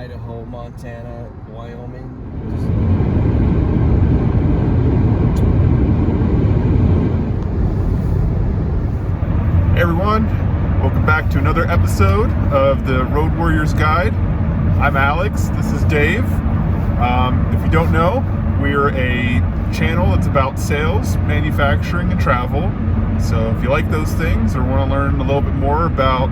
Idaho, Montana, Wyoming. Hey everyone, welcome back to another episode of the Road Warriors Guide. I'm Alex, this is Dave. If you don't know, we're a channel that's about sales, manufacturing, and travel. So if you like those things or want to learn a little bit more about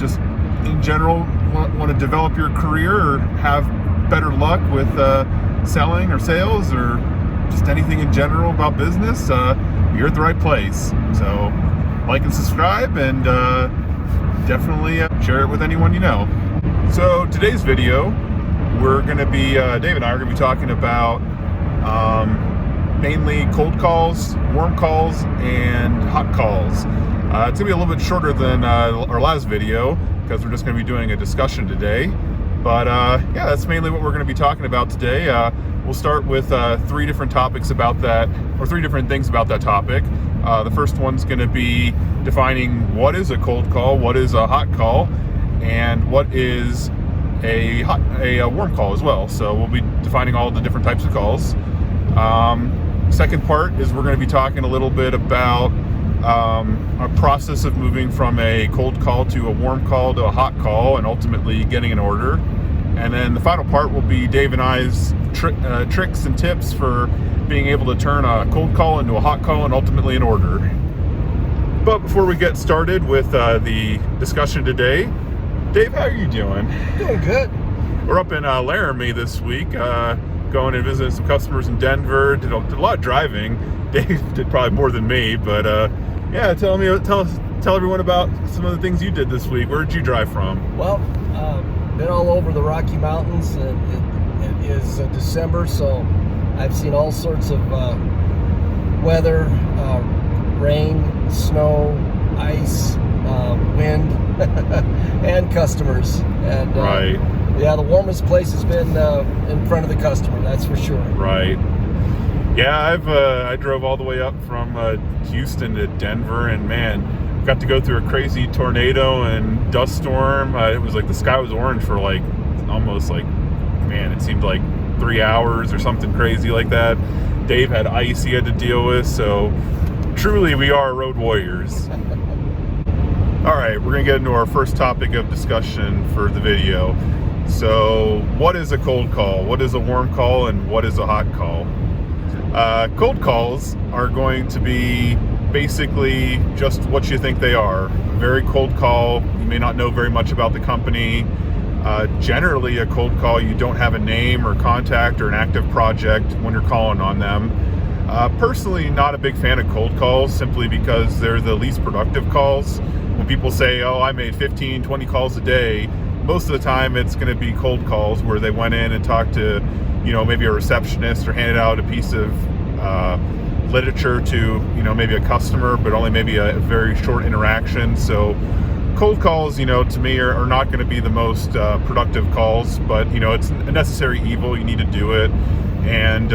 just in general, want to develop your career or have better luck with selling or sales or just anything in general about business, you're at the right place. So like and subscribe, and definitely share it with anyone you know. So today's video, we're going to be, Dave and I are going to be talking about mainly cold calls, warm calls, and hot calls. It's going to be a little bit shorter than our last video because we're just going to be doing a discussion today. But yeah, that's mainly what we're going to be talking about today. We'll start with three different topics about that, or three different things about that topic. The first one's going to be defining what is a cold call, what is a hot call, and what is a warm call as well. So we'll be defining all the different types of calls. Second part is we're going to be talking a little bit about a process of moving from a cold call to a warm call to a hot call and ultimately getting an order. And then the final part will be Dave and I's tricks and tips for being able to turn a cold call into a hot call and ultimately an order. But before we get started with the discussion today, Dave, how are you doing? Doing good. We're up in Laramie this week, going and visiting some customers in Denver. Did a lot of driving. Dave did probably more than me, but yeah, tell everyone about some of the things you did this week. Where did you drive from? Well, been all over the Rocky Mountains, and it is December, so I've seen all sorts of weather, rain, snow, ice, wind, and customers. And right. Yeah, the warmest place has been in front of the customer, that's for sure. Right. Yeah, I drove all the way up from Houston to Denver, and man, got to go through a crazy tornado and dust storm. It was like the sky was orange for like almost like, man, it seemed like 3 hours or something crazy like that. Dave had ice he had to deal with, so truly we are road warriors. All right, we're gonna get into our first topic of discussion for the video. So what is a cold call? What is a warm call? And what is a hot call? Cold calls are going to be basically just what you think they are. A very cold call, you may not know very much about the company. Generally a cold call, you don't have a name or contact or an active project when you're calling on them. Personally, not a big fan of cold calls simply because they're the least productive calls. When people say, oh, I made 15, 20 calls a day, most of the time it's going to be cold calls where they went in and talked to, maybe a receptionist or handed out a piece of literature to, maybe a customer, but only maybe a very short interaction. So cold calls, to me are not going to be the most productive calls, but, it's a necessary evil. You need to do it. And,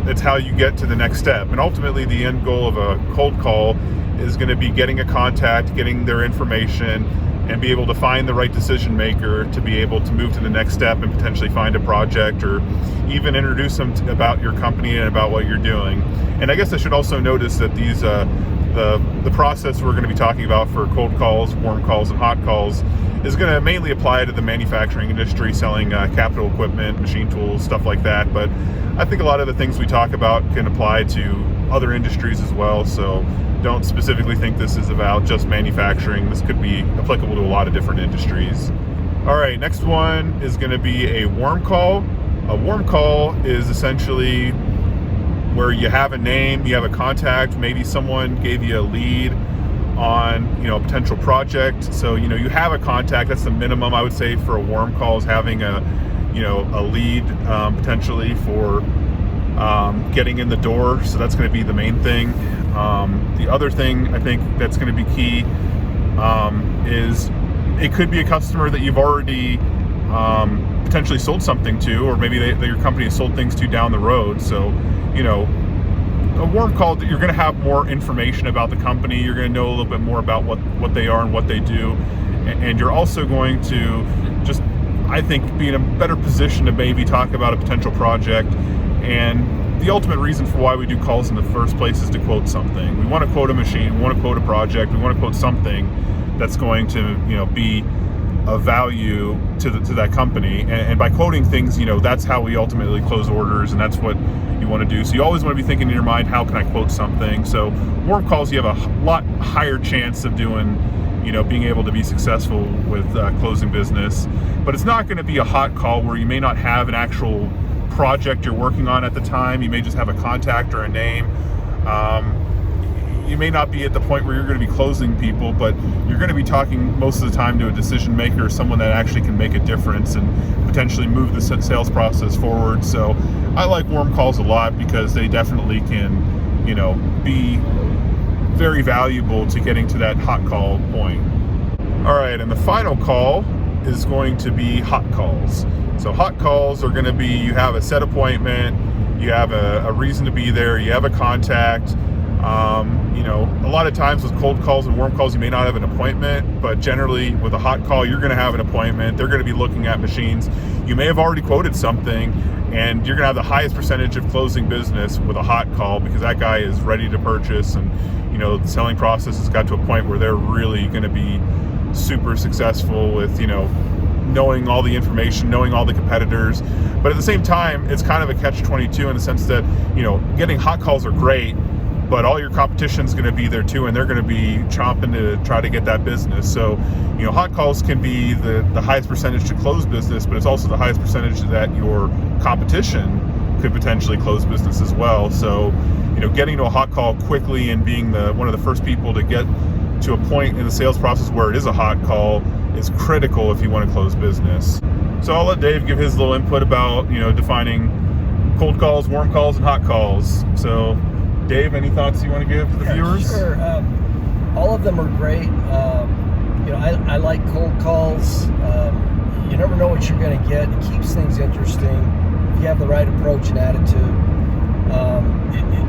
it's how you get to the next step. And ultimately the end goal of a cold call is going to be getting a contact, getting their information, and be able to find the right decision maker to be able to move to the next step and potentially find a project or even introduce them about your company and about what you're doing. And I guess I should also notice that these the process we're going to be talking about for cold calls, warm calls, and hot calls is going to mainly apply to the manufacturing industry, selling capital equipment, machine tools, stuff like that. But I think a lot of the things we talk about can apply to other industries as well. So don't specifically think this is about just manufacturing. This could be applicable to a lot of different industries. All right, next one is going to be a warm call. A warm call is essentially where you have a name, you have a contact, maybe someone gave you a lead on, a potential project. So, you have a contact. That's the minimum I would say for a warm call, is having a lead potentially for getting in the door. So that's going to be the main thing. The other thing I think that's going to be key is it could be a customer that you've already potentially sold something to, or maybe your company has sold things to down the road. So, a warm call, that you're going to have more information about the company. You're going to know a little bit more about what they are and what they do. And you're also going to just, I think, be in a better position to maybe talk about a potential project. And the ultimate reason for why we do calls in the first place is to quote something. We want to quote a machine, we want to quote a project, we want to quote something that's going to, be of value to that company. And by quoting things, that's how we ultimately close orders, and that's what you want to do. So you always want to be thinking in your mind, how can I quote something? So warm calls, you have a lot higher chance of doing, being able to be successful with closing business. But it's not going to be a hot call where you may not have an actual project you're working on at the time. You may just have a contact or a name. You may not be at the point where you're going to be closing people, but you're going to be talking most of the time to a decision maker or someone that actually can make a difference and potentially move the sales process forward. So I like warm calls a lot because they definitely can, be very valuable to getting to that hot call point. All right, and the final call is going to be hot calls. So hot calls are going to be, you have a set appointment, you have a reason to be there, you have a contact. A lot of times with cold calls and warm calls, you may not have an appointment, but generally with a hot call, you're going to have an appointment. They're going to be looking at machines. You may have already quoted something, and you're going to have the highest percentage of closing business with a hot call because that guy is ready to purchase, and the selling process has got to a point where they're really going to be super successful with knowing all the information, knowing all the competitors. But at the same time, it's kind of a catch-22 in the sense that getting hot calls are great, but all your competition is going to be there too, and they're going to be chomping to try to get that business. So, hot calls can be the highest percentage to close business, but it's also the highest percentage that your competition could potentially close business as well. So, getting to a hot call quickly and being one of the first people to get to a point in the sales process where it is a hot call is critical if you want to close business. So I'll let Dave give his little input about, defining cold calls, warm calls, and hot calls. So Dave, any thoughts you want to give to the viewers? Sure. All of them are great. I like cold calls. You never know what you're going to get. It keeps things interesting. If you have the right approach and attitude,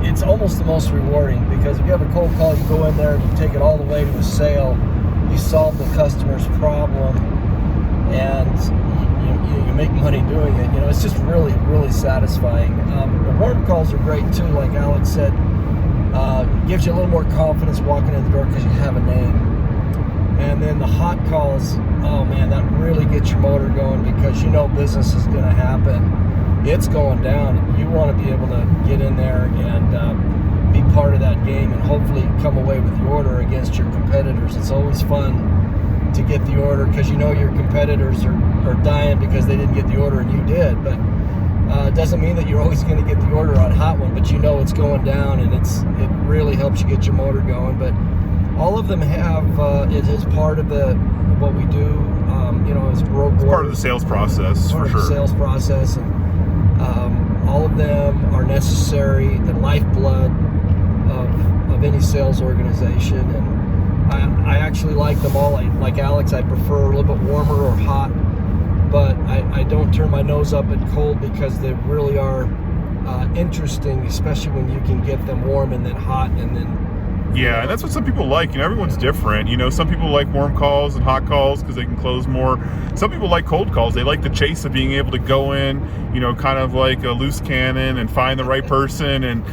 it's almost the most rewarding, because if you have a cold call, you go in there and you take it all the way to a sale. You solve the customer's problem, and you make money doing it. It's just really, really satisfying. The warm calls are great too, like Alex said. Gives you a little more confidence walking in the door because you have a name. And then the hot calls, oh man, that really gets your motor going, because business is going to happen. It's going down. You want to be able to get in there and be part of that game, and hopefully come away with the order against your competitors. It's always fun to get the order, because your competitors are dying because they didn't get the order and you did. But it doesn't mean that you're always going to get the order on hot one, but it's going down, and it really helps you get your motor going. But all of them have it as part of what we do. As road it's part of the sales process, for sure. The sales process, and all of them are necessary. The lifeblood of any sales organization, and I actually like them all. Like Alex, I prefer a little bit warmer or hot, but I don't turn my nose up at cold, because they really are interesting, especially when you can get them warm and then hot and then. Yeah, and that's what some people like. Everyone's different. Some people like warm calls and hot calls because they can close more. Some people like cold calls. They like the chase of being able to go in, kind of like a loose cannon, and find the right person, and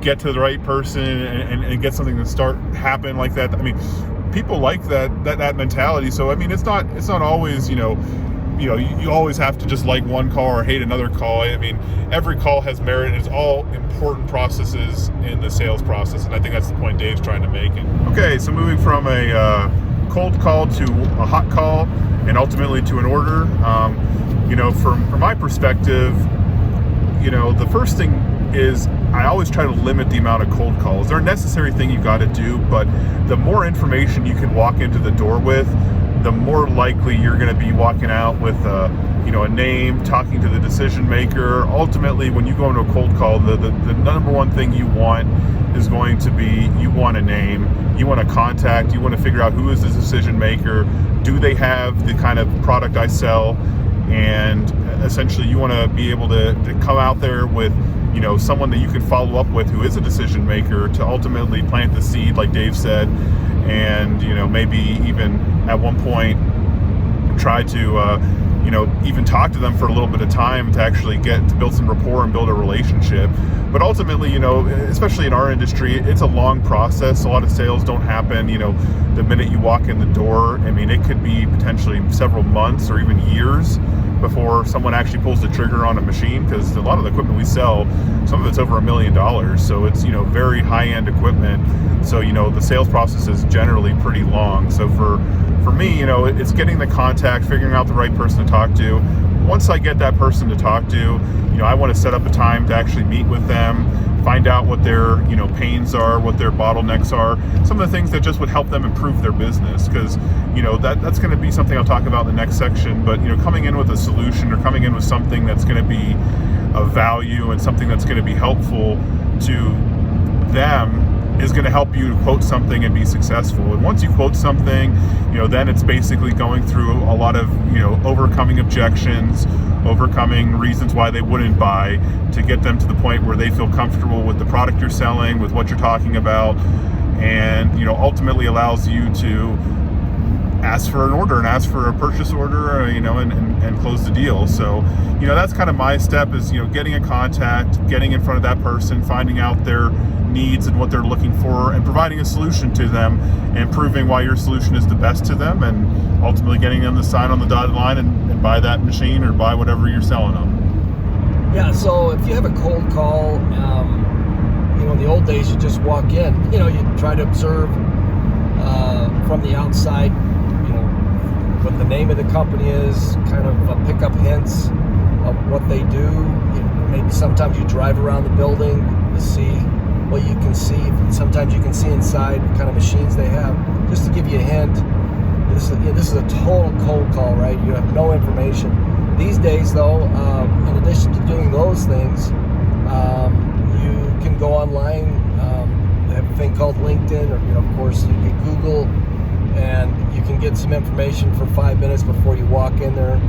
get to the right person and get something to start happen like that. I mean, people like that mentality. So it's not always you always have to just like one call or hate another call. I mean, every call has merit. It's all important processes in the sales process, and I think that's the point Dave's trying to make. Okay, so moving from a cold call to a hot call, and ultimately to an order. From my perspective, the first thing is I always try to limit the amount of cold calls. They're a necessary thing you got to do, but the more information you can walk into the door with, the more likely you're going to be walking out with a name, talking to the decision maker. Ultimately, when you go into a cold call, the number one thing you want is going to be, you want a name, you want a contact, you want to figure out who is the decision maker, do they have the kind of product I sell, and essentially you want to be able to come out there with someone that you can follow up with who is a decision maker, to ultimately plant the seed, like Dave said, and maybe even at one point try to even talk to them for a little bit of time to actually get to build some rapport and build a relationship. But ultimately, especially in our industry, it's a long process. A lot of sales don't happen, the minute you walk in the door. I mean, it could be potentially several months or even years before someone actually pulls the trigger on a machine, because a lot of the equipment we sell, some of it's over $1 million. So it's, very high-end equipment. So, the sales process is generally pretty long. So for me, it's getting the contact, figuring out the right person to talk to. Once I get that person to talk to, I want to set up a time to actually meet with them, find out what their, pains are, what their bottlenecks are, some of the things that just would help them improve their business. Because, that's going to be something I'll talk about in the next section. But, coming in with a solution or coming in with something that's going to be of value and something that's going to be helpful to them is going to help you to quote something and be successful. And once you quote something, then it's basically going through a lot of, overcoming objections, overcoming reasons why they wouldn't buy, to get them to the point where they feel comfortable with the product you're selling, with what you're talking about, and, ultimately allows you to ask for an order and ask for a purchase order, and close the deal. So, that's kind of my step is, getting a contact, getting in front of that person, finding out their needs and what they're looking for, and providing a solution to them, and proving why your solution is the best to them, and ultimately getting them to sign on the dotted line and buy that machine or buy whatever you're selling them. Yeah, so if you have a cold call, in the old days, you just walk in, you try to observe from the outside, what the name of the company is, kind of pick up hints of what they do. Maybe sometimes you drive around the building to see what you can see. Sometimes you can see inside what kind of machines they have. Just to give you a hint, this is a total cold call, right? You have no information. These days, though, in addition to doing those things, you can go online. They have a thing called LinkedIn, or of course, you can Google, and you can get some information for 5 minutes before you walk in there.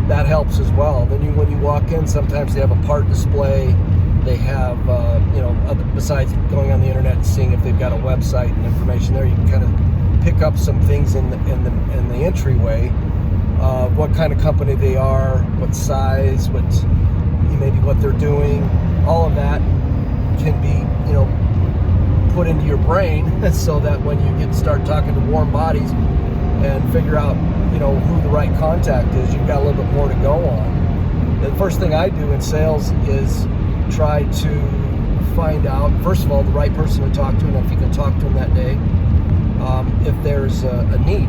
That helps as well. Then when you walk in, sometimes they have a part display. They have, besides going on the internet and seeing if they've got a website and information there, you can kind of pick up some things in the entryway, what kind of company they are, what size, maybe what they're doing. All of that can be, put into your brain so that when you start talking to warm bodies and figure out, who the right contact is, you've got a little bit more to go on. The first thing I do in sales is try to find out, first of all, the right person to talk to, and if you can talk to them that day, if there's a need,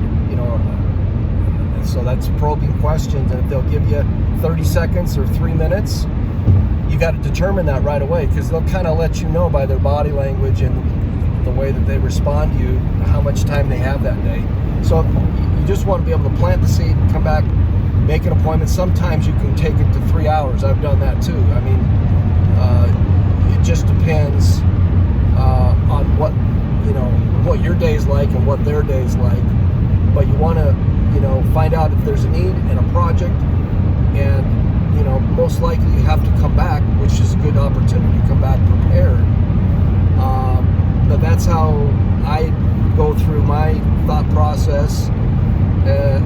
so that's probing questions. And if they'll give you 30 seconds or 3 minutes, you got to determine that right away, because they'll kind of let you know by their body language and the way that they respond to you how much time they have that day. So you just want to be able to plant the seed, come back, make an appointment. Sometimes you can take it to 3 hours. I've done that too. I mean, it just depends on what your day's like and what their day's like. But you want to, find out if there's a need in a project, and most likely you have to come back, which is a good opportunity to come back prepared. But that's how I go through my thought process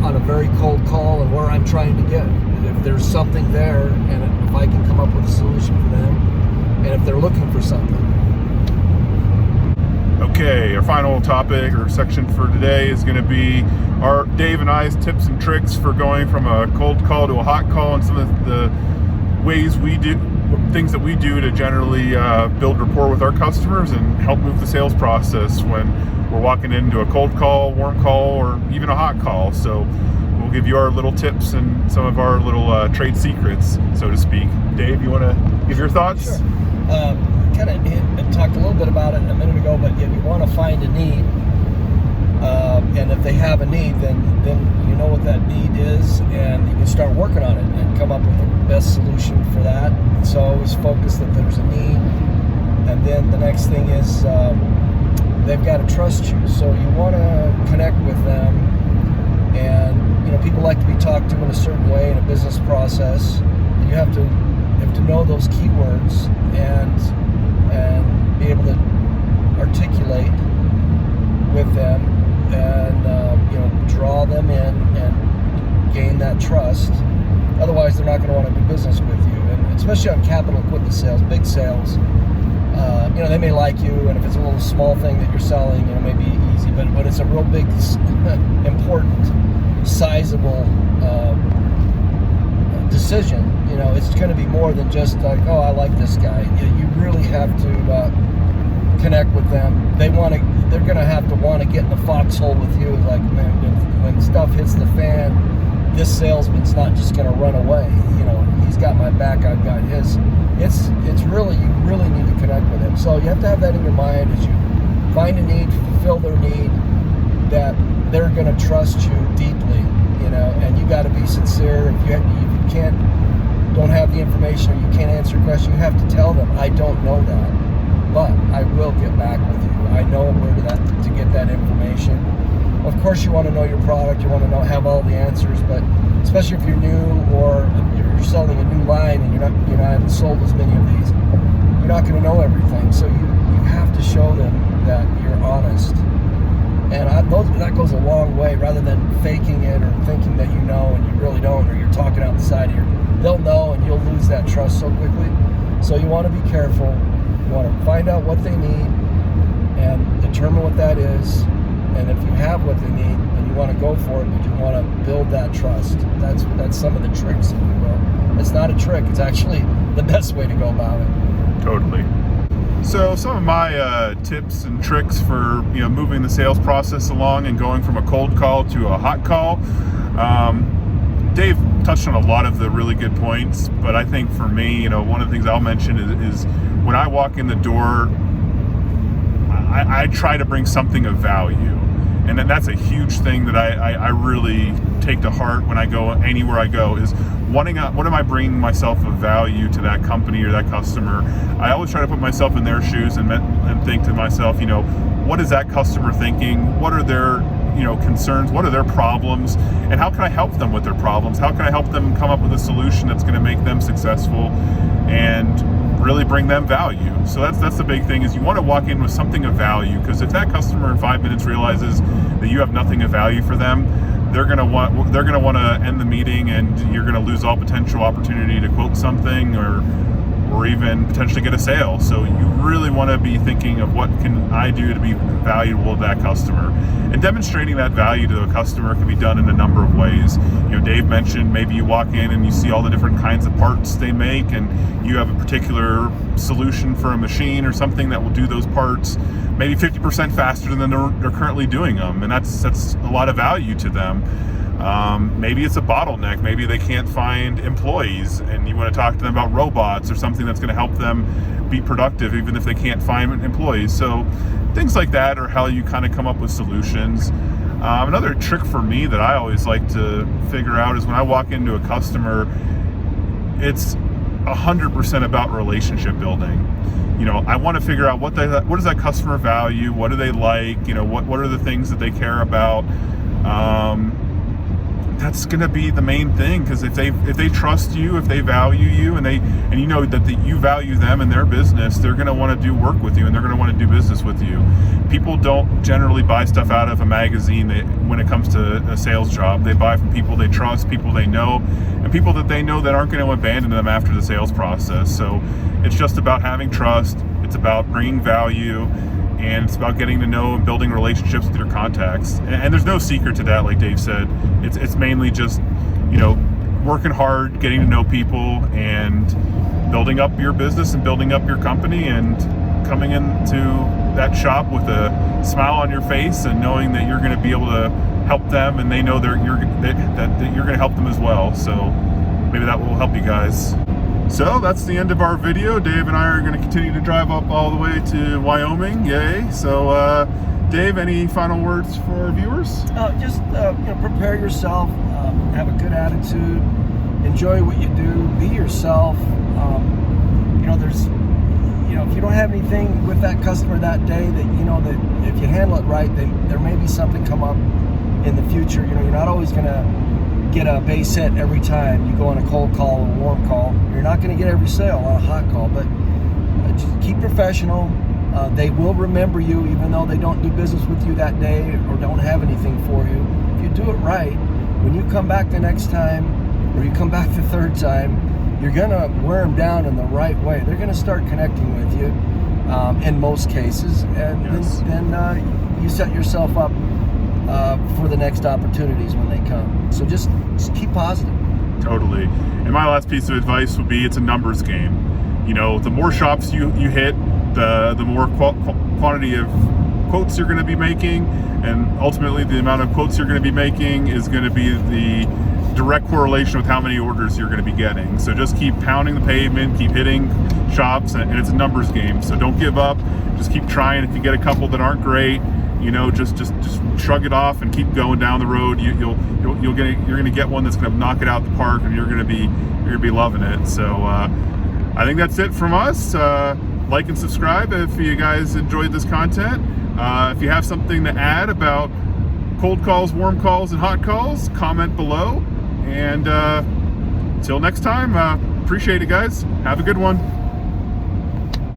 on a very cold call, and where I'm trying to get. If there's something there, and if I can come up with a solution for them, and if they're looking for something. Okay, our final topic or section for today is going to be our Dave and I's tips and tricks for going from a cold call to a hot call, and some of the ways we do, things that we do to generally build rapport with our customers and help move the sales process when we're walking into a cold call, warm call, or even a hot call. So we'll give you our little tips and some of our little trade secrets, so to speak. Dave, you want to give your thoughts? Sure. Kind of talked a little bit about it a minute ago, but yeah, you want to find a need, and if they have a need, then you know what that need is, and you can start working on it and come up with the best solution for that. So always focus that there's a need, and then the next thing is they've got to trust you. So you want to connect with them, and people like to be talked to in a certain way in a business process. You have to know those keywords and be able to articulate with them, and draw them in and gain that trust. not going to want to do business with you. And especially on capital equipment sales, big sales, they may like you, and if it's a little small thing that you're selling, it may be easy. But when it's a real big, important, sizable decision, it's going to be more than just like, oh, I like this guy. You really have to connect with them. They're going to have to want to get in the foxhole with you. Like, man, when stuff hits the fan, this salesman's not just going to run away. He's got my back, I've got his. It's really, you really need to connect with him. So you have to have that in your mind as you find a need, fulfill their need, that they're going to trust you deeply, and you got to be sincere. If you don't have the information, or you can't answer a question, you have to tell them, I don't know that, but I will get back with you. I know where to get that information. Of course, you want to know your product, you want to have all the answers, but especially if you're new, or you're selling a new line and you haven't sold as many of these, you're not going to know everything. So you have to show them that you're honest. And that goes a long way, rather than faking it or thinking that you know and you really don't, or you're talking out the side of they'll know, and you'll lose that trust so quickly. So you want to be careful. You want to find out what they need and determine what that is. And if you have what they need, then you want to go for it, but you want to build that trust. That's some of the tricks, if you will. It's not a trick. It's actually the best way to go about it. Totally. So some of my tips and tricks for moving the sales process along and going from a cold call to a hot call. Dave touched on a lot of the really good points, but I think for me, one of the things I'll mention is when I walk in the door, I try to bring something of value. And then that's a huge thing that I really take to heart when I go anywhere I go, is what am I bringing myself of value to that company or that customer. I always try to put myself in their shoes and think to myself, what is that customer thinking? What are their concerns? What are their problems? And how can I help them with their problems? How can I help them come up with a solution that's going to make them successful and really bring them value? So that's the big thing, is you want to walk in with something of value, because if that customer in 5 minutes realizes that you have nothing of value for them, they're going to want to end the meeting, and you're going to lose all potential opportunity to quote something or even potentially get a sale. So you really want to be thinking of what can I do to be valuable to that customer. And demonstrating that value to a customer can be done in a number of ways. Dave mentioned maybe you walk in and you see all the different kinds of parts they make, and you have a particular solution for a machine or something that will do those parts maybe 50% faster than they're currently doing them, and that's a lot of value to them. Maybe it's a bottleneck. Maybe they can't find employees, and you want to talk to them about robots or something that's going to help them be productive even if they can't find employees. So things like that are how you kind of come up with solutions. Another trick for me that I always like to figure out is when I walk into a customer, it's 100% about relationship building. I want to figure out what does that customer value, what do they like, what are the things that they care about. That's going to be the main thing, because if they trust you, if they value you, and you know that you value them and their business, they're going to want to do work with you, and they're going to want to do business with you. People don't generally buy stuff out of a magazine when it comes to a sales job. They buy from people they trust, people they know, and people that they know that aren't going to abandon them after the sales process. So it's just about having trust. It's about bringing value. And it's about getting to know and building relationships with your contacts. And there's no secret to that, like Dave said. It's mainly just, working hard, getting to know people, and building up your business and building up your company, and coming into that shop with a smile on your face and knowing that you're going to be able to help them, and they know that you're going to help them as well. So maybe that will help you guys. So that's the end of our video. Dave and I are going to continue to drive up all the way to Wyoming. Yay. So Dave, any final words for our viewers? Just prepare yourself, have a good attitude, enjoy what you do, be yourself. There's if you don't have anything with that customer that day, that if you handle it right, then there may be something come up in the future. You're not always going to get a base hit every time you go on a cold call or a warm call. You're not going to get every sale on a hot call, but just keep professional. They will remember you even though they don't do business with you that day or don't have anything for you. If you do it right, when you come back the next time, or you come back the third time, you're gonna wear them down in the right way. They're gonna start connecting with you in most cases, and Yes. then you set yourself up for the next opportunities when they come. So just keep positive. Totally. And my last piece of advice would be, it's a numbers game. You know, the more shops you hit, the more quantity of quotes you're going to be making, and ultimately the amount of quotes you're going to be making is going to be the direct correlation with how many orders you're going to be getting. So just keep pounding the pavement, keep hitting shops, and it's a numbers game. So don't give up. Just keep trying. If you get a couple that aren't great, you know, just shrug it off and keep going down the road. You're going to get one that's going to knock it out the park, and you're going to be loving it. So I think that's it from us. Like and subscribe if you guys enjoyed this content. If you have something to add about cold calls, warm calls, and hot calls, comment below. And until next time, appreciate it, guys. Have a good one.